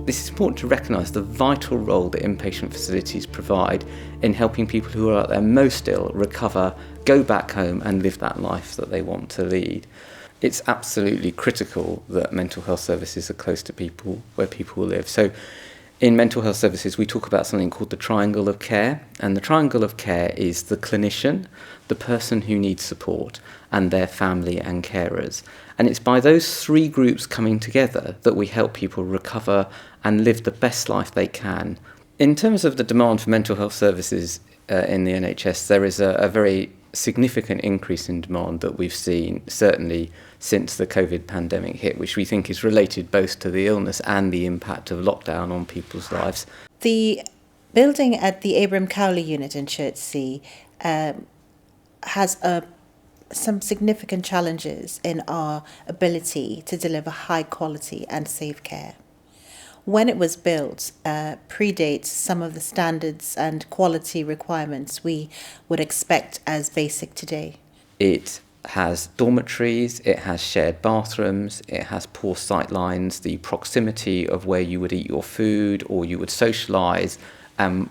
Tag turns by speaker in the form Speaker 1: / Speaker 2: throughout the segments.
Speaker 1: This is important to recognise the vital role that inpatient facilities provide in helping people who are at their most ill recover, go back home and live that life that they want to lead. It's absolutely critical that mental health services are close to people, where people live. So in mental health services, we talk about something called the triangle of care. And the triangle of care is the clinician, the person who needs support, and their family and carers. And it's by those three groups coming together that we help people recover and live the best life they can. In terms of the demand for mental health services in the NHS, there is a very significant increase in demand that we've seen, certainly since the COVID pandemic hit, which we think is related both to the illness and the impact of lockdown on people's lives.
Speaker 2: The building at the Abram Cowley unit in Chertsey has some significant challenges in our ability to deliver high quality and safe care. When it was built, predates some of the standards and quality requirements we would expect as basic today.
Speaker 1: It has dormitories, it has shared bathrooms, it has poor sight lines, the proximity of where you would eat your food or you would socialise,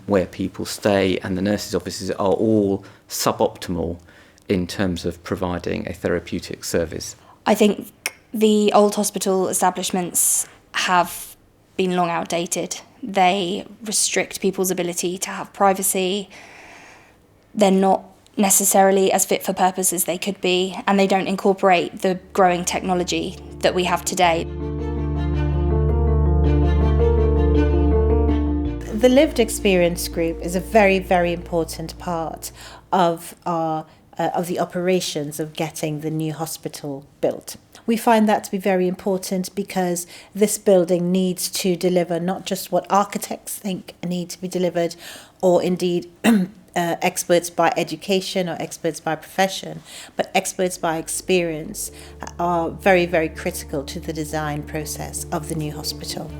Speaker 1: where people stay, and the nurses' offices are all suboptimal in terms of providing a therapeutic service.
Speaker 3: I think the old hospital establishments have been long outdated. They restrict people's ability to have privacy. They're not necessarily as fit for purpose as they could be, and they don't incorporate the growing technology that we have today.
Speaker 2: The lived experience group is a very, very important part of the operations of getting the new hospital built. We find that to be very important because this building needs to deliver not just what architects think need to be delivered, or indeed experts by education or experts by profession, but experts by experience are very, very critical to the design process of the new hospital.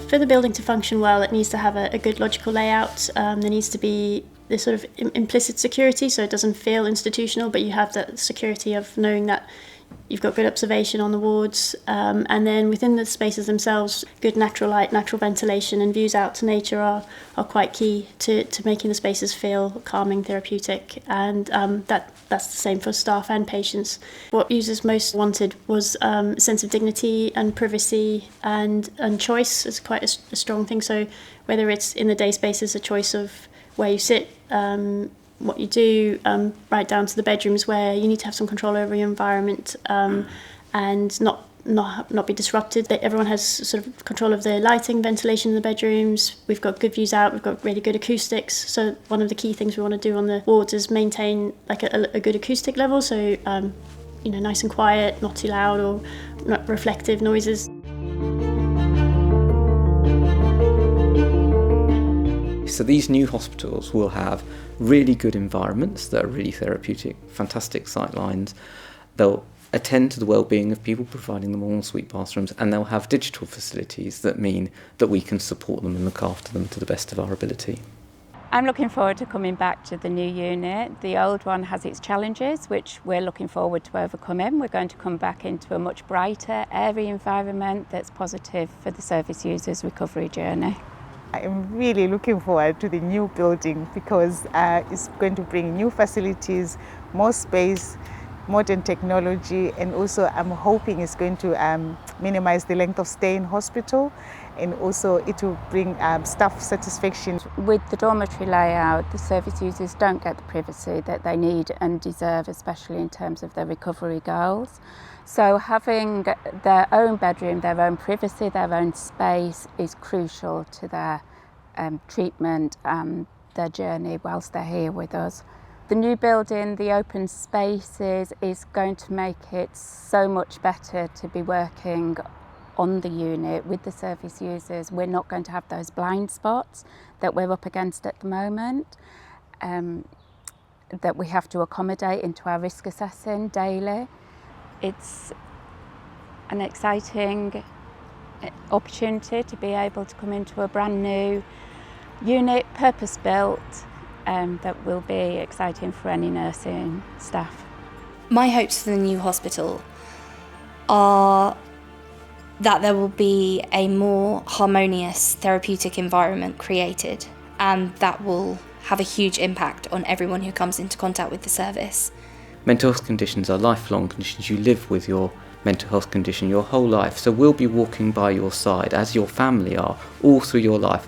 Speaker 4: For the building to function well, it needs to have a good logical layout. There needs to be this sort of implicit security, so it doesn't feel institutional, but you have that security of knowing that you've got good observation on the wards. And then within the spaces themselves, good natural light, natural ventilation and views out to nature are quite key to making the spaces feel calming, therapeutic. And that's the same for staff and patients. What users most wanted was a sense of dignity and privacy and choice is quite a strong thing. So whether it's in the day spaces, a choice of where you sit, what you do, right down to the bedrooms where you need to have some control over your environment and not be disrupted. Everyone has sort of control of the lighting, ventilation in the bedrooms. We've got good views out, we've got really good acoustics. So one of the key things we want to do on the wards is maintain like a good acoustic level. So, nice and quiet, not too loud or not reflective noises.
Speaker 1: So these new hospitals will have really good environments that are really therapeutic, fantastic sight lines. They'll attend to the well-being of people, providing them en-suite bathrooms, and they'll have digital facilities that mean that we can support them and look after them to the best of our ability.
Speaker 5: I'm looking forward to coming back to the new unit. The old one has its challenges, which we're looking forward to overcoming. We're going to come back into a much brighter, airy environment that's positive for the service users' recovery journey.
Speaker 6: I'm really looking forward to the new building because it's going to bring new facilities, more space, modern technology, and also I'm hoping it's going to minimize the length of stay in hospital, and also it will bring staff satisfaction.
Speaker 5: With the dormitory layout, the service users don't get the privacy that they need and deserve, especially in terms of their recovery goals. So having their own bedroom, their own privacy, their own space is crucial to their treatment and their journey whilst they're here with us. The new building, the open spaces, is going to make it so much better to be working on the unit with the service users. We're not going to have those blind spots that we're up against at the moment, that we have to accommodate into our risk assessing daily. It's an exciting opportunity to be able to come into a brand new unit, purpose-built, that will be exciting for any nursing staff.
Speaker 3: My hopes for the new hospital are that there will be a more harmonious therapeutic environment created, and that will have a huge impact on everyone who comes into contact with the service.
Speaker 1: Mental health conditions are lifelong conditions. You live with your mental health condition your whole life, so we'll be walking by your side, as your family are, all through your life.